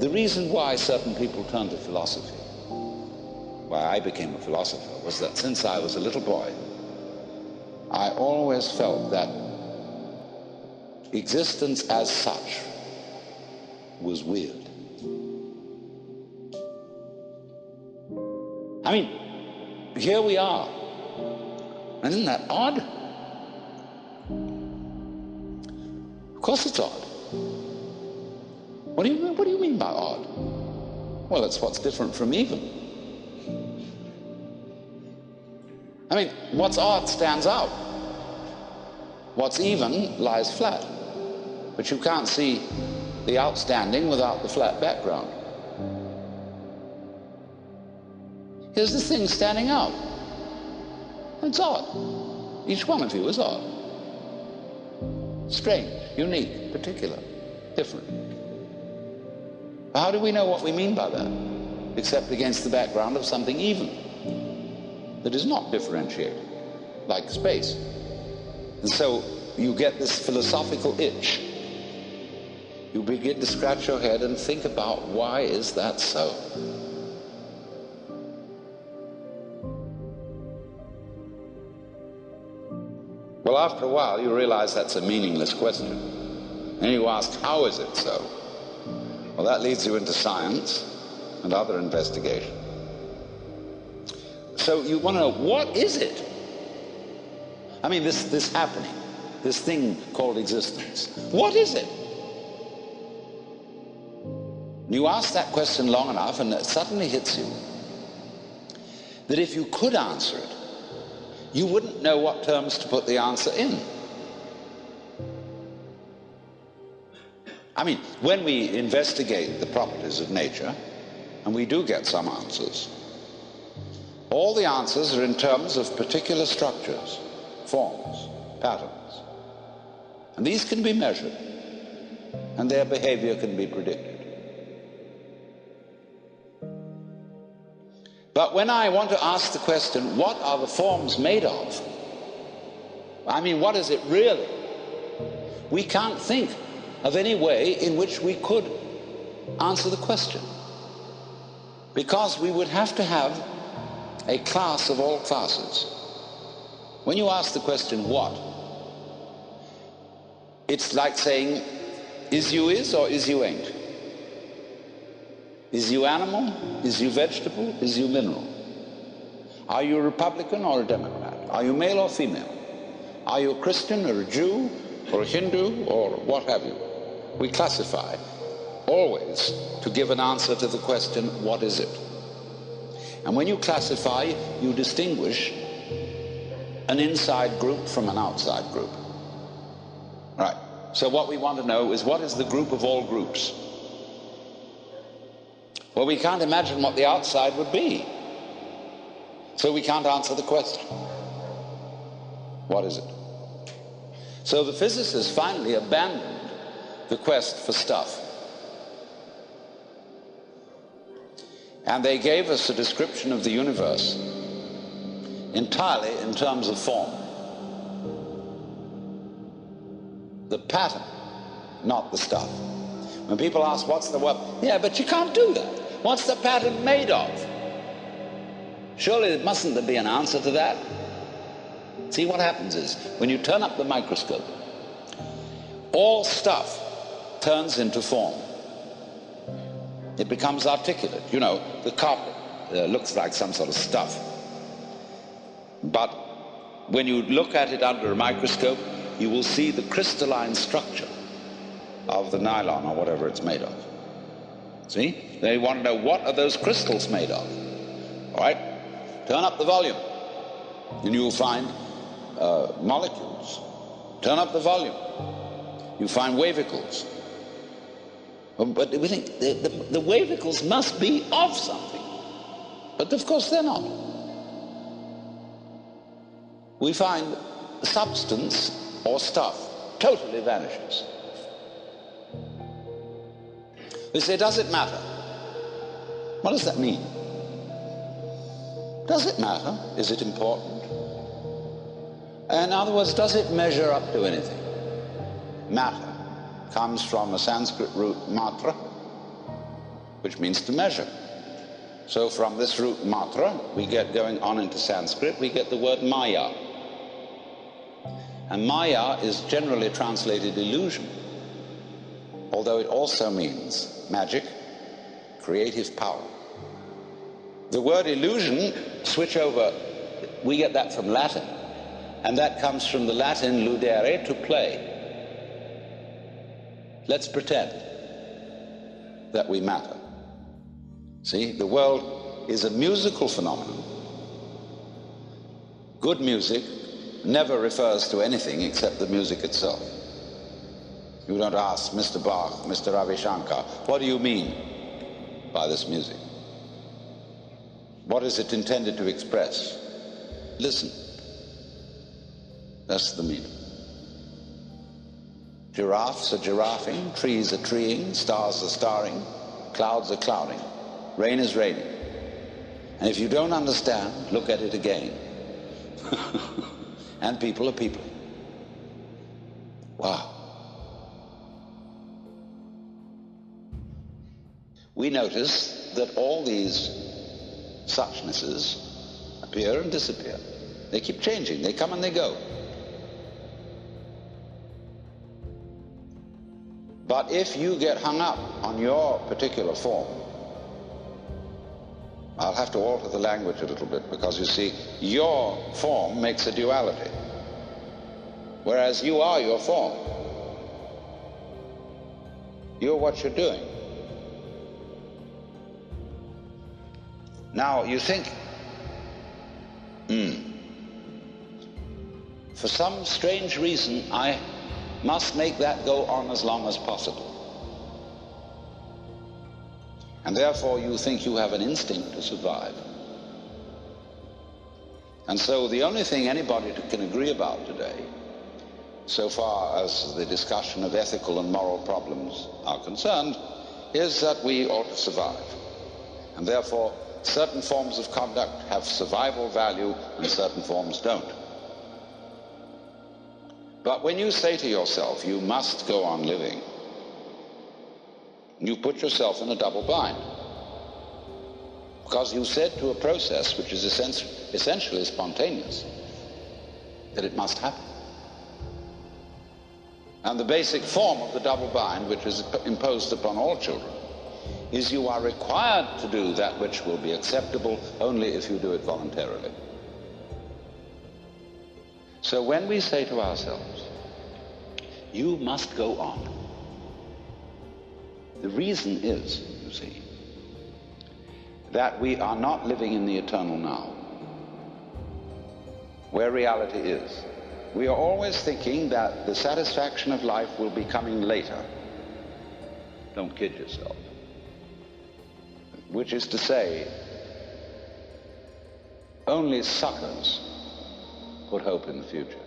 The reason why certain people turn to philosophy, why I became a philosopher, was that since I was a little boy, I always felt that existence as such was weird. I mean, here we are. Isn't that odd? Of course it's odd. What do you mean by odd? Well, it's what's different from even. I mean, what's odd stands out. What's even lies flat. But you can't see the outstanding without the flat background. Here's this thing standing out. It's odd. Each one of you is odd. Strange, unique, particular, different. How do we know what we mean by that, except against the background of something even, that is not differentiated, like space? And so you get this philosophical itch. You begin to scratch your head and think about, why is that so? Well, after a while, you realize that's a meaningless question. And you ask, how is it so? Well, that leads you into science and other investigation. So you want to know, what is it? I mean, this happening, this thing called existence. What is it? You ask that question long enough, and it suddenly hits you that if you could answer it, you wouldn't know what terms to put the answer in. I mean, when we investigate the properties of nature, and we do get some answers, all the answers are in terms of particular structures, forms, patterns. And these can be measured, and their behavior can be predicted. But when I want to ask the question, what are the forms made of? I mean, what is it really? We can't think of any way in which we could answer the question, because we would have to have a class of all classes. When you ask the question, what? It's like saying, is you is or is you ain't? Is you animal? Is you vegetable? Is you mineral? Are you a Republican or a Democrat? Are you male or female? Are you a Christian or a Jew or a Hindu or what have you? We classify always to give an answer to the question, what is it? And when you classify, you distinguish an inside group from an outside group. Right. So what we want to know is, what is the group of all groups? Well, we can't imagine what the outside would be. So we can't answer the question. What is it? So the physicists finally abandoned the quest for stuff. And they gave us a description of the universe entirely in terms of form. The pattern, not the stuff. When people ask, what's the what? Yeah, but you can't do that. What's the pattern made of? Surely mustn't there be an answer to that? See, what happens is, when you turn up the microscope, all stuff turns into form. It becomes articulate. You know, the carpet looks like some sort of stuff. But when you look at it under a microscope, you will see the crystalline structure of the nylon or whatever it's made of. See? They want to know, what are those crystals made of? All right? Turn up the volume, and you will find molecules. Turn up the volume, you find wavicles. But we think the wavicles must be of something. But of course they're not. We find substance or stuff totally vanishes. We say, does it matter? What does that mean? Does it matter? Is it important? In other words, does it measure up to anything? Matter comes from a Sanskrit root, matra, which means to measure. So from this root matra, we get going on into Sanskrit, we get the word maya. And maya is generally translated illusion, although it also means magic, creative power. The word illusion, switch over, we get that from Latin, and that comes from the Latin ludere, to play. Let's pretend that we matter. See, the world is a musical phenomenon. Good music never refers to anything except the music itself. You don't ask Mr. Bach, Mr. Ravi Shankar, what do you mean by this music? What is it intended to express? Listen. That's the meaning. Giraffes are giraffing, trees are treeing, stars are starring, clouds are clouding, rain is raining. And if you don't understand, look at it again. And people are people. Wow. We notice that all these suchnesses appear and disappear. They keep changing, they come and they go. But if you get hung up on your particular form, I'll have to alter the language a little bit, because you see, your form makes a duality, whereas you are your form. You're what you're doing. Now, you think, for some strange reason, I must make that go on as long as possible. And therefore you think you have an instinct to survive. And so the only thing anybody can agree about today, so far as the discussion of ethical and moral problems are concerned, is that we ought to survive. And therefore certain forms of conduct have survival value and certain forms don't. But when you say to yourself, you must go on living, you put yourself in a double bind. Because you said to a process which is essentially spontaneous that it must happen. And the basic form of the double bind, which is imposed upon all children, is you are required to do that which will be acceptable only if you do it voluntarily. So when we say to ourselves, you must go on, the reason is, you see, that we are not living in the eternal now, where reality is. We are always thinking that the satisfaction of life will be coming later. Don't kid yourself. Which is to say, only suckers put hope in the future.